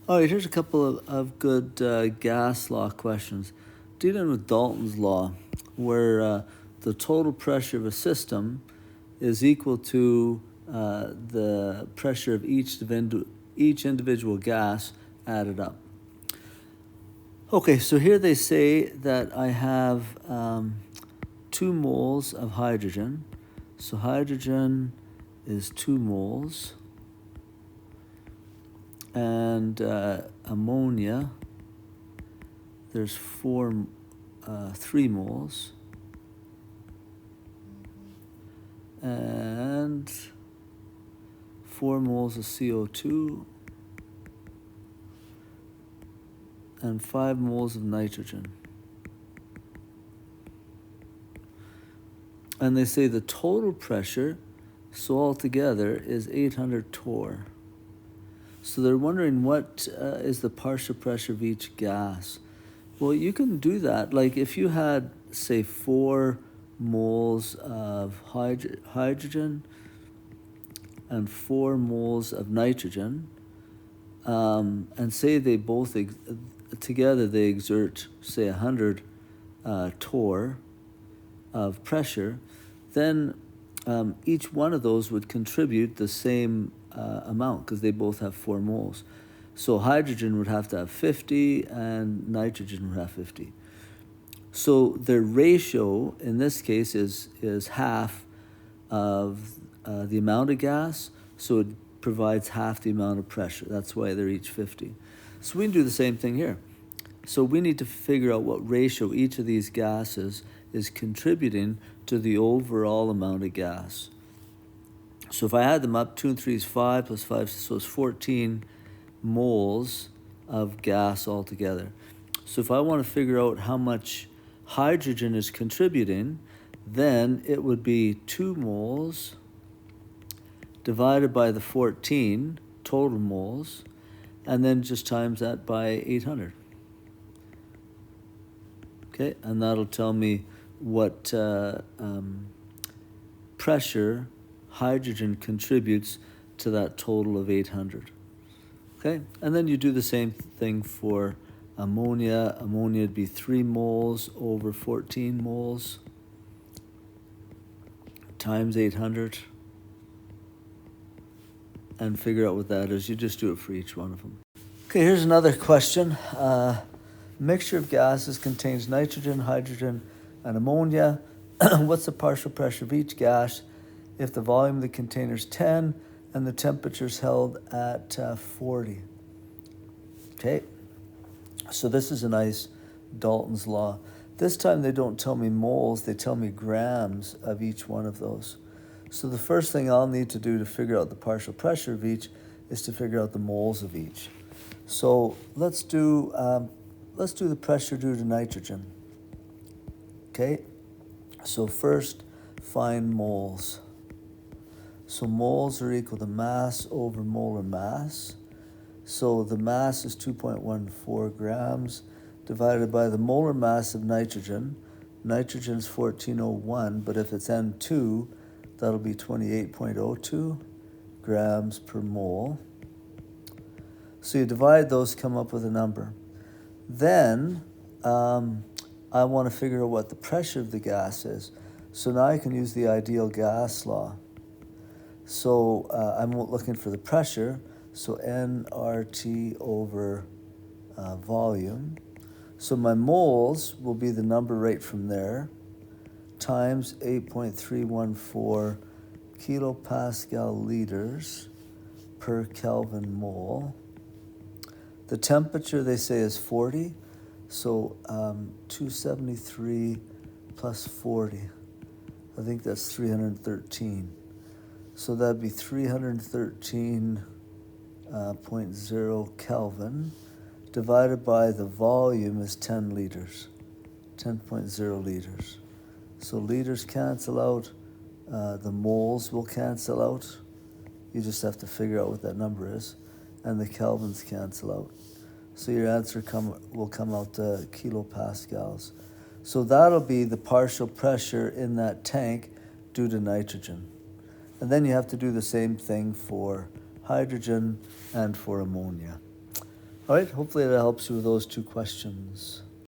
All right, here's a couple of good gas law questions. Dealing with Dalton's law, where the total pressure of a system is equal to the pressure of each individual gas added up. Okay, so here they say that I have 2 moles of hydrogen. So hydrogen is 2 moles. And ammonia, there's 3 moles. And 4 moles of CO2. And 5 moles of nitrogen. And they say the total pressure, so altogether, is 800 torr. So they're wondering what is the partial pressure of each gas. Well, you can do that. Like if you had, say, 4 moles of hydrogen and 4 moles of nitrogen, and say they both together they exert, say, 100 torr of pressure, then each one of those would contribute the same amount because they both have 4 moles. So hydrogen would have to have 50 and nitrogen would have 50. So their ratio in this case is half of the amount of gas, so it provides half the amount of pressure. That's why they're each 50. So we can do the same thing here. So we need to figure out what ratio each of these gases is contributing to the overall amount of gas. So if I add them up, 2 and 3 is 5 plus 5, so it's 14 moles of gas altogether. So if I want to figure out how much hydrogen is contributing, then it would be 2 moles divided by the 14 total moles, and then just times that by 800. Okay, and that'll tell me what pressure hydrogen contributes to that total of 800. Okay, and then you do the same thing for ammonia. Ammonia would be 3 moles over 14 moles times 800, and figure out what that is. You just do it for each one of them. Okay, here's another question. Mixture of gases contains nitrogen, hydrogen, and ammonia. What's the partial pressure of each gas if the volume of the container is 10 and the temperature is held at 40? Okay, so this is a nice Dalton's law. This time they don't tell me moles, they tell me grams of each one of those. So the first thing I'll need to do to figure out the partial pressure of each is to figure out the moles of each. So let's do the pressure due to nitrogen. Okay, so first find moles. So moles are equal to mass over molar mass. So the mass is 2.14 grams divided by the molar mass of nitrogen. Nitrogen is 1401, but if it's N2, that'll be 28.02 grams per mole. So you divide those, come up with a number. Then I want to figure out what the pressure of the gas is. So now I can use the ideal gas law. So I'm looking for the pressure, so nRT over volume. So my moles will be the number right from there, times 8.314 kilopascal liters per Kelvin mole. The temperature, they say, is 40, so 273 plus 40. I think that's 313. So that'd be 313.0 Kelvin divided by the volume is 10 liters, 10.0 liters. So liters cancel out, the moles will cancel out. You just have to figure out what that number is, and the kelvins cancel out. So your answer will come out to kilopascals. So that'll be the partial pressure in that tank due to nitrogen. And then you have to do the same thing for hydrogen and for ammonia. All right, hopefully that helps you with those two questions.